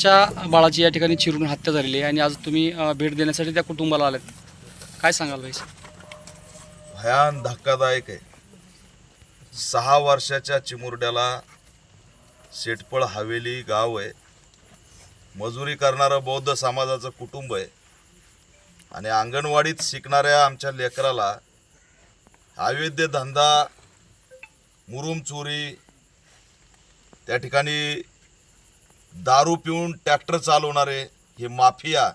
स्वतःच्या बाळाची या ठिकाणी चिरून हत्या झालेली आहे आणि आज तुम्ही भेट देण्यासाठी त्या कुटुंबाला आलात. काय सांगाल भाई? भयान धक्कादायक आहे. 6 वर्षाच्या चिमुरड्याला शेटपळ हवेली गाव आहे, मजुरी करणारं बौद्ध समाजाचं कुटुंब आहे आणि अंगणवाडीत शिकणाऱ्या आमच्या लेकराला अवैध धंदा, मुरुम चोरी, त्या ठिकाणी दारू पिऊन ट्रॅक्टर चालवणारे हे माफिया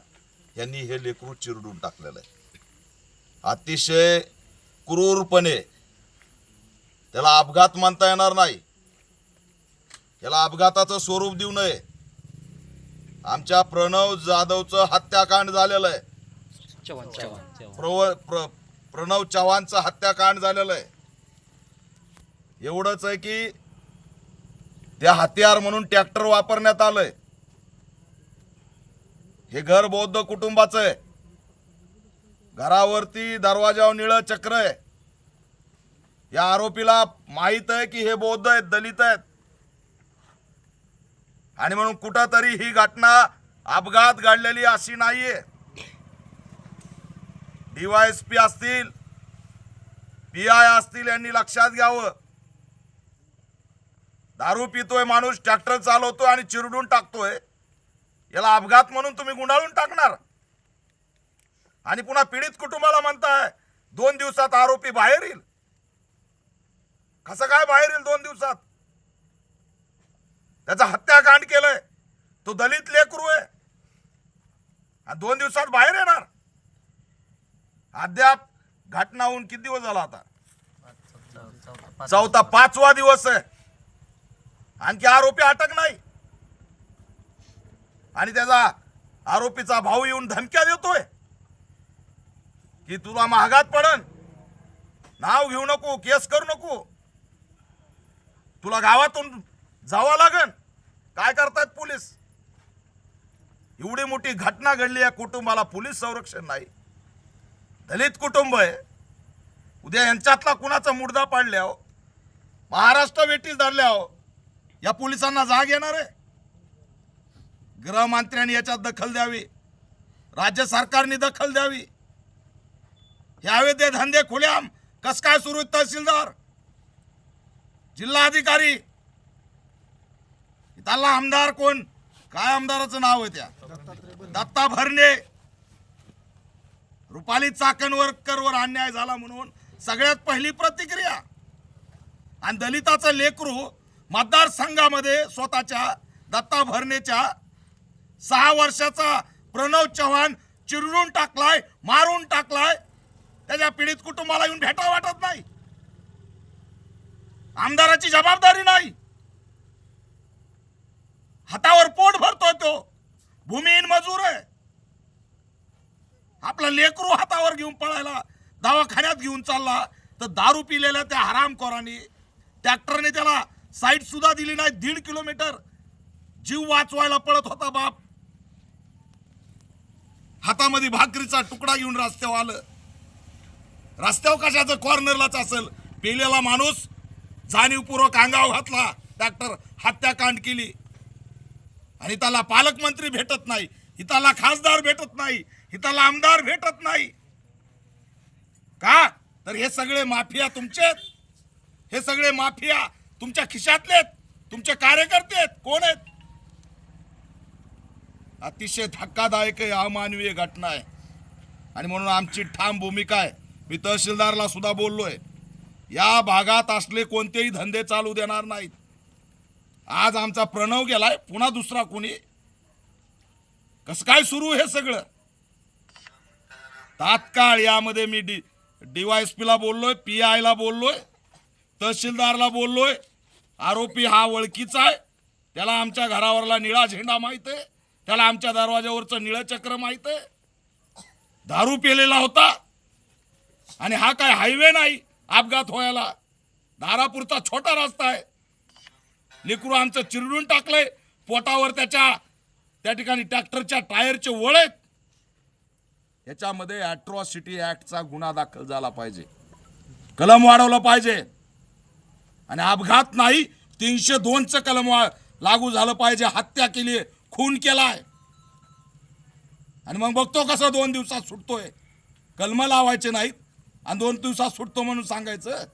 यांनी हे लेकरू चिरडून टाकलेलं आहे. अतिशय क्रूरपणे. त्याला अपघात मानता येणार नाही, याला अपघाताचं स्वरूप देऊ नये. आमच्या प्रणव जाधवचं हत्याकांड झालेलं आहे. प्रणव चव्हाणचं हत्याकांड झालेलं आहे. एवढंच आहे की त्या हत्यार म्हणून ट्रॅक्टर वापरण्यात आलंय. हे घर बौद्ध कुटुंबाचं आहे. घरावरती दरवाजावर निळं चक्र आहे. या आरोपीला माहित आहे की हे बौद्ध आहेत, दलित आहेत, आणि म्हणून कुठंतरी ही घटना अपघात घडलेली अशी नाहीये. DYSP असतील, PI असतील, यांनी लक्षात घ्यावं. दारू पितोय माणूस, ट्रॅक्टर चालवतोय आणि चिरडून टाकतोय, याला अपघात म्हणून तुम्ही गुंडाळून टाकणार आणि पुन्हा पीडित कुटुंबाला म्हणताय 2 दिवसात आरोपी बाहेर येईल. कसं काय बाहेर येईल 2 दिवसात? त्याचा हत्याकांड केलंय, तो दलित लेकरू आहे आणि 2 दिवसात बाहेर येणार? अद्याप घटना होऊन किती दिवस झाला? आता चौथा 5वा दिवस आहे, आणखी आरोपी अटक नाही. आणि त्याचा आरोपीचा भाऊ येऊन धमक्या देतोय की तुला महागात पडन, नाव घेऊ नको, केस करू नको, तुला गावातून जावं लागन. काय करतायत पोलीस? एवढी मोठी घटना घडली, या कुटुंबाला पोलीस संरक्षण नाही. दलित कुटुंब आहे. उद्या यांच्यातला कुणाचा मुर्दा पाडल्यावर महाराष्ट्र वेटीस धरल्यावर या पोलिसांना जाग येणार आहे? गृहमंत्र्यांनी याच्यात दखल द्यावी, राज्य सरकारने दखल द्यावी. हे अवैध धंदे खुलेआम कस काय सुरू आहेत? तहसीलदार, जिल्हाधिकारी, इथला आमदार कोण, काय आमदाराचं नाव आहे त्या, दत्ता भरणे, रुपाली चाकणवरकर अन्याय झाला म्हणून सगळ्यात पहिली प्रतिक्रिया. आणि दलिताचं लेकरू मतदारसंघामध्ये स्वतःच्या दत्ता भरणेच्या 6 वर्षाचा प्रणव चव्हाण चिरडून टाकलाय, मारून टाकलाय. त्याच्या पीडित कुटुंबाला येऊन भेटा वाटत नाही. आमदाराची जबाबदारी नाही. हातावर पोट भरतोय तो, भूमिहीन मजूर आहे. आपला लेकरू हातावर घेऊन पळायला दवाखान्यात घेऊन चालला तर दारू पिलेल्या त्या हरामखोरांनी ट्रॅक्टरने त्याला साईड सुद्धा दिली नाही. 1.5 किलोमीटर जीव वाचवायला पळत होता बाप. हातामध्ये भाकरीचा तुकडा घेऊन रस्त्यावर आलं. रस्त्यावर कशाचं, कॉर्नरलाच असेल. पेलेला माणूस जाणीवपूर्वक अंगावर घातला, ट्रॅक्टर हत्याकांड केली. आणि त्याला पालकमंत्री भेटत नाही, इथला खासदार भेटत नाही, इथला आमदार भेटत नाही. का? तर हे सगळे माफिया तुमचे, हे सगळे माफिया तुमच्या खिशातले, तुमचे कार्यकर्ते आहेत. कोण आहेत? अतिशय धक्कादायक आहे, अमानवीय घटना आहे. आणि म्हणून आमची ठाम भूमिका आहे. मी तहसीलदारला सुद्धा बोललोय, या भागात असले कोणतेही धंदे चालू देणार नाहीत. आज आमचा प्रणव गेलाय, पुन्हा दुसरा कोणी? कसं काय सुरू हे सगळं? तात्काळ यामध्ये मी DYSP ला बोललोय, PI ला बोललोय, तहसीलदारला बोललोय. आरोपी हा ओळखीचा आहे, त्याला आमच्या घरावरला निळा झेंडा माहित आहे, त्याला आमच्या दरवाजावरचं निळं चक्र माहित आहे. दारू पिलेला होता आणि हा काय हायवे नाही अपघात व्हायला. दारापूरचा छोटा रस्ता आहे. लेकरू आमचं चिरडून टाकलंय. पोटावर त्या ठिकाणी ट्रॅक्टरच्या टायरचे वळ आहेत. याच्यामध्ये ॲट्रॉसिटी ऍक्टचा गुन्हा दाखल झाला पाहिजे, कलम वाढवलं पाहिजे. आणि अपघात नाही, 302चं कलम लागू झालं पाहिजे. हत्या केली, खून केलाय आणि मग बघतो कसं 2 दिवसात सुटतोय. कलम लावायचे नाहीत आणि 2 दिवसात सुटतो म्हणून सांगायचं.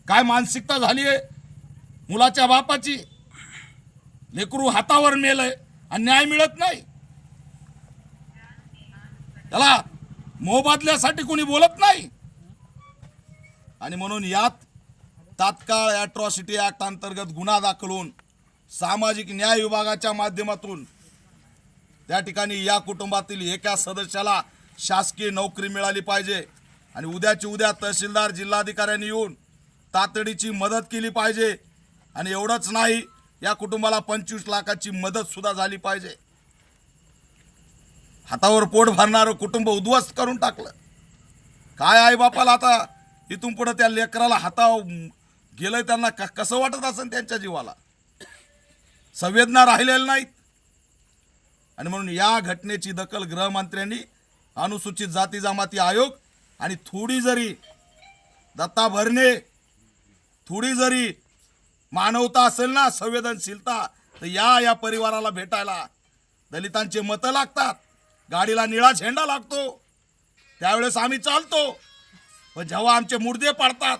काय मानसिकता झाली आहे मुलाच्या बापाची. लेकरू हातावर मेलंय आणि न्याय मिळत नाही. त्याला मोबदल्यासाठी कोणी बोलत नाही. आणि म्हणून यात तात्काळ ॲट्रॉसिटी ॲक्ट अंतर्गत गुन्हा दाखल होऊन सामाजिक न्याय विभागाच्या माध्यमातून त्या ठिकाणी या कुटुंबातील एका सदस्याला शासकीय नोकरी मिळाली पाहिजे. आणि उद्याची उद्या तहसीलदार जिल्हाधिकाऱ्यांनी येऊन तातडीची मदत केली पाहिजे. आणि एवढंच नाही, या कुटुंबाला 25 लाखाची मदत सुद्धा झाली पाहिजे. हातावर पोट भरणारं कुटुंब उद्ध्वस्त करून टाकलं. काय आई बापाला आता इथून पुढे त्या लेकराला हातावर गेलंय त्यांना कसं वाटत असेल त्यांच्या जीवाला. संवेदना राहिलेल्या नाहीत. आणि म्हणून या घटनेची दखल गृहमंत्र्यांनी अनुसूचित जाती जमाती आयोग आणि थोडी जरी दत्ता भरणे थोडी जरी मानवता असेल ना, संवेदनशीलता, तर या परिवाराला भेटायला. दलितांचे मतं लागतात, गाडीला निळा झेंडा लागतो, त्यावेळेस आम्ही चालतो. पण जेव्हा आमचे मुर्दे पडतात,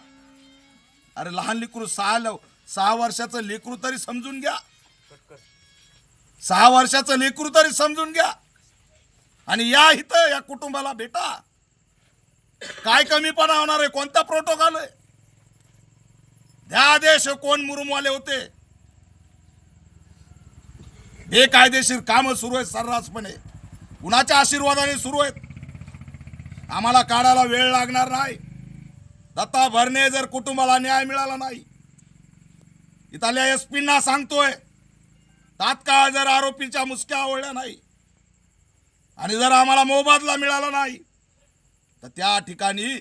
अरे लहान लेकरू 6 वर्षाचं लेकरू तरी समजून घ्या. 6 वर्षाचं लेकरू तरी समजून घ्या. आणि या इथं या कुटुंबाला भेटा. काय कमीपणा होणार आहे? कोणता प्रोटोकॉल आहे? द्या आदेश. कोण मुरुमवाले होते? बेकायदेशीर कामं सुरू आहेत सर्रासपणे. कुणाच्या आशीर्वादाने सुरू आहेत? आम्हाला काढायला वेळ लागणार नाही. दत्ता भरणे जर कुटुंबाला न्याय मिळाला नाही, इथल्या एसपींना सांगतोय, तात्काळ जर आरोपीच्या मुसक्या आवळल्या नाही आणि जर आम्हाला मोबदला मिळाला नाही, तर त्या ठिकाणी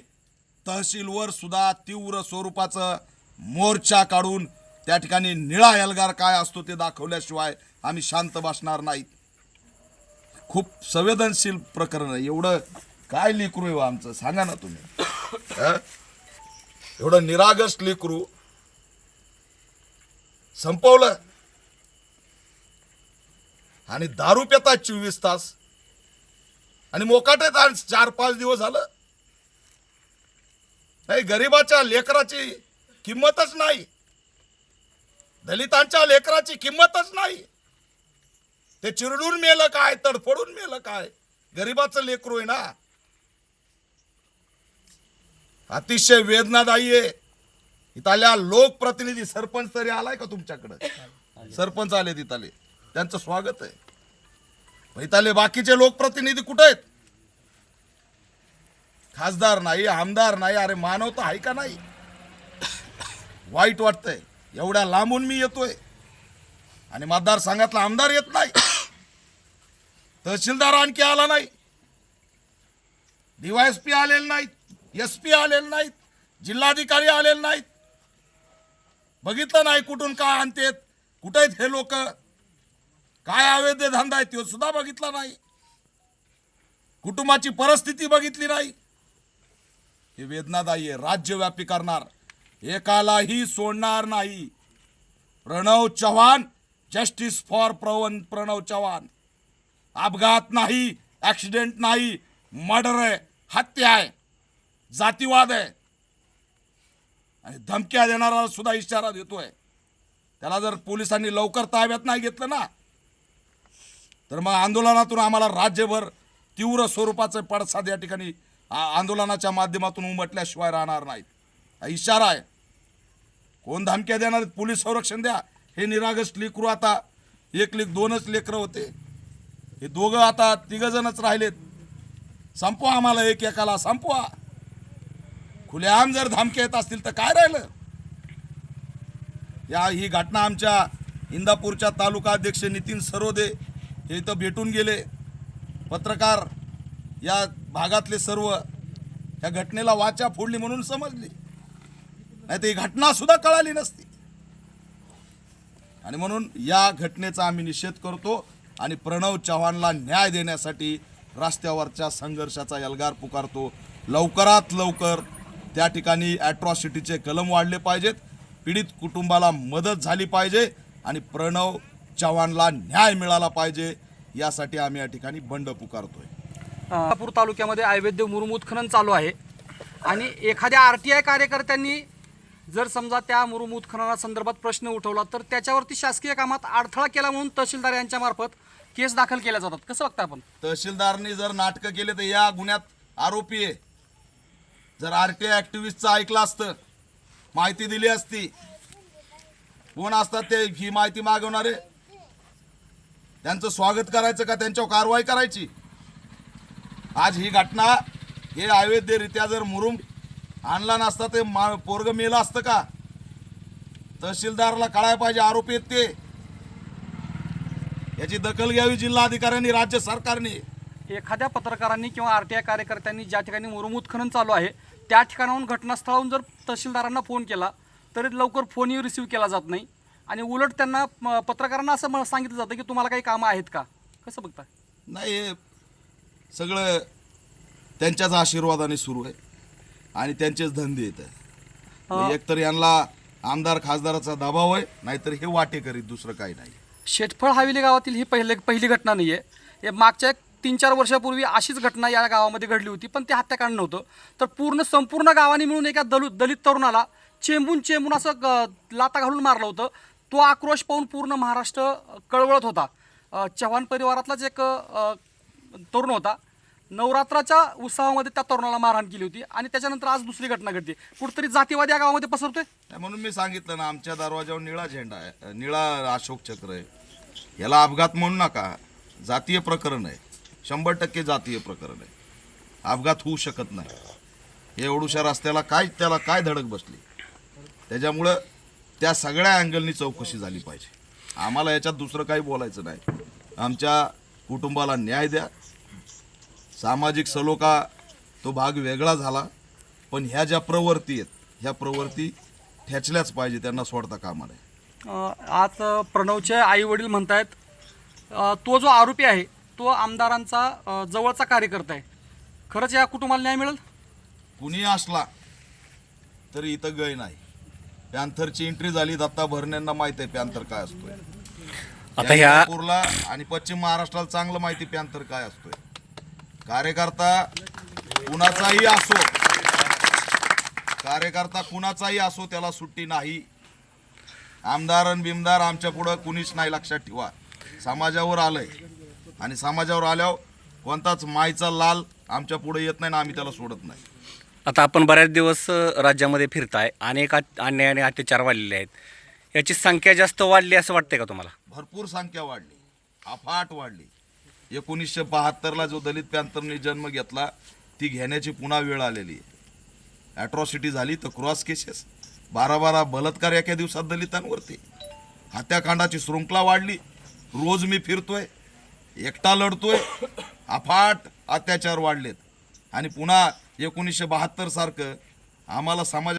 तहसीलवर सुद्धा तीव्र स्वरूपाचं मोर्चा काढून त्या ठिकाणी निळा एल्गार काय असतो ते दाखवल्याशिवाय आम्ही शांत बसणार नाहीत. खूप संवेदनशील प्रकरण आहे. एवढं काय लेकरू आहे आमचं, सांगा ना तुम्ही. एवढं निरागस लेकरू संपवलं आणि दारू पितात 24 तास आणि मोकाटेत 4-5 दिवस झालं. नाही, गरिबाच्या लेकराची किंमतच नाही, दलितांच्या लेकराची किंमतच नाही. ते चिरडून मेलं काय, तडफडून मेलं काय? गरिबाचं लेकरू आहे ना. अतिशय वेदनादायी आहे. इथल्या लोकप्रतिनिधी, सरपंच तरी आलाय का तुमच्याकडे? सरपंच आले तिथले, त्यांचं स्वागत आहे. इथले बाकीचे लोकप्रतिनिधी कुठे आहेत? खासदार नाही, आमदार नाही. अरे मानवता आहे का नाही? वाईट वाटतंय. एवढ्या लांबून मी येतोय आणि मतदारसंघातला आमदार येत नाही, तहसीलदार आणखी आला नाही, DYSP आलेले नाहीत, SP आलेले नाहीत, जिल्हाधिकारी आलेले नाहीत. बघितलं नाही कुठून काय आणतेत, कुठे आहेत हे लोक, काय अवैध धंदा आहे तो सुद्धा बघितला नाही, कुटुंबाची परिस्थिती बघितली नाही. हे वेदनादायी आहे. राज्यव्यापी करणार, एकालाही सोडणार नाही. Pranav Chavan, justice for Pranav Chavan. अपघात नाही, ऍक्सिडेंट नाही, मर्डर आहे, हत्या आहे, जातीवाद आहे. आणि धमक्या देणारा सुद्धा इशारा देतोय. त्याला जर पोलिसांनी लवकर ताब्यात नाही घेतलं ना, तर मग आंदोलनातून आम्हाला राज्यभर तीव्र स्वरूपाचे पडसाद या ठिकाणी आंदोलनाच्या माध्यमातून उमटल्याशिवाय राहणार नाहीत. हा इशारा आहे. कोण धमक्या देणार? पोलीस संरक्षण द्या. हे निरागस लेकरू, आता 1 लेक 2च लेकरं होते, हे दोघं आता 3 जणच राहिलेत. संपवा आम्हाला, एकाला संपवा. खुलेआम जर धमक्या येत असतील तर काय राहिलं? ही घटना आमच्या इंदापूरच्या तालुका अध्यक्ष नितीन सरोदे हे इथं भेटून गेले. पत्रकार या भागातले सर्व या घटनेला वाचा फोडली म्हणून समजली, नाही तर ही घटना सुद्धा कळाली नसती. आणि म्हणून या घटनेचा आम्ही निषेध करतो आणि प्रणव चव्हाणला न्याय देण्यासाठी रस्त्यावरच्या संघर्षाचा एल्गार पुकारतो. लवकरात लवकर त्या ठिकाणी ॲट्रॉसिटीचे कलम वाढले पाहिजेत, पीडित कुटुंबाला मदत झाली पाहिजे आणि प्रणव चव्हाणला न्याय मिळाला पाहिजे, यासाठी आम्ही या ठिकाणी बंड पुकारतोय. नागपूर तालुक्यामध्ये अवैध मुरुम उत्खनन चालू आहे आणि एखाद्या RTI कार्यकर्त्यांनी जर समजा त्या मुरुम उत्खननासंदर्भात प्रश्न उठवला तर त्याच्यावरती शासकीय कामात अडथळा केला म्हणून तहसीलदार यांच्या मार्फत केस दाखल केल्या जातात. कसं बघता आपण? तहसीलदारनी जर नाटकं केले तर या गुन्ह्यात आरोपी आहे. जर RTI ॲक्टिव्हिस्टचं ऐकलं असतं, माहिती दिली असती, कोण असतात ते ही माहिती मागवणारे, त्यांचं स्वागत करायचं का त्यांच्यावर कारवाई करायची? आज ही घटना, हे अवैधरित्या जर मुरुम आणला नसता ते पोरग मेलं असतं का? तहसीलदारला कळायला पाहिजे आरोपी आहेत ते. याची दखल घ्यावी जिल्हाधिकाऱ्यांनी, राज्य सरकारने. एखाद्या पत्रकारांनी किंवा RTI कार्यकर्त्यांनी ज्या ठिकाणी मुरुम उत्खनन चालू आहे त्या ठिकाणाहून घटनास्थळाहून जर तहसीलदारांना फोन केला तरी लवकर फोनही रिसीव्ह केला जात नाही आणि उलट त्यांना पत्रकारांना असं सांगितलं जातं की तुम्हाला काही कामं आहेत का? कसं बघता? नाही, हे सगळं त्यांच्याच आशीर्वादाने सुरू आहे आणि त्यांचेच धंदे येत. एकतर यांना आमदार खासदाराचा दबाव आहे, नाहीतर हे वाटे करीत, दुसरं काही नाही. शेटफळ हवेली गावातील ही पहिली घटना नाही आहे. मागच्या 3-4 वर्षापूर्वी अशीच घटना या गावामध्ये घडली होती, पण ते हत्याकांड नव्हतं. तर संपूर्ण गावाने मिळून एका दलित तरुणाला चेंबून असं लाता घालून मारलं होतं. तो आक्रोश पाहून पूर्ण महाराष्ट्र कळवळत होता. चव्हाण परिवारातलाच एक तरुण होता. नवरात्राच्या उत्सवामध्ये त्या तरुणाला मारहाण केली होती आणि त्याच्यानंतर आज दुसरी घटना घडते. कुठेतरी जातीवाद या गावामध्ये पसरतोय. म्हणून मी सांगितलं ना, आमच्या दरवाजावर निळा झेंडा आहे, निळा अशोक चक्र आहे. याला अपघात म्हणू नका, जातीय प्रकरण आहे, 100% जातीय प्रकरण आहे. अपघात होऊ शकत नाही. हे एवढूशा रस्त्याला त्याला काय धडक बसली? त्याच्यामुळं त्या सगळ्या अँगलनी चौकशी झाली पाहिजे. आम्हाला याच्यात दुसरं काही बोलायचं नाही. आमच्या कुटुंबाला न्याय द्या. सामाजिक सलोखा तो भाग वेगळा झाला, पण ह्या ज्या प्रवृत्ती आहेत, ह्या प्रवृत्ती ठेचल्याच पाहिजे, त्यांना सोडता कामा नये. आज प्रणवचे आई वडील म्हणतायत तो जो आरोपी आहे तो आमदारांचा जवळचा कार्यकर्ता आहे. खरंच या कुटुंबाला न्याय मिळेल? कुणी असला तरी इथं गय नाही. पॅन्थरची एंट्री झाली, दत्ता भरणेंना माहित आहे पॅन्थर काय असतोय. आता ह्या आणि पश्चिम महाराष्ट्राला चांगलं माहिती पॅन्थर काय असतोय. कार्यकर्ता कुणाचाही असो, त्याला सुट्टी नाही. आमदार आणि बिमदार आमच्या पुढं कुणीच नाही, लक्षात ठेवा. समाजावर आलंय आणि समाजावर आल्यावर कोणताच मायचा लाल आमच्या पुढे येत नाही ना आम्ही त्याला सोडत नाही. आता आपण बऱ्याच दिवस राज्यामध्ये फिरताय, अनेक अन्याय आणि अत्याचार वाढलेले आहेत. याची संख्या जास्त वाढली असं वाटतंय का तुम्हाला? भरपूर संख्या वाढली, अफाट वाढली. 1972ला जो दलित पॅन्थरने जन्म घेतला, ती घेण्याची पुन्हा वेळ आलेली आहे. ॲट्रॉसिटी झाली तर क्रॉस केसेस, 12 बलात्कार एका दिवसात दलितांवरती, हत्याकांडाची शृंखला वाढली. रोज मी फिरतोय, एकटा लढतोय, अफाट अत्याचार वाढलेत आणि पुन्हा 1972 सारखं आम्हाला समाज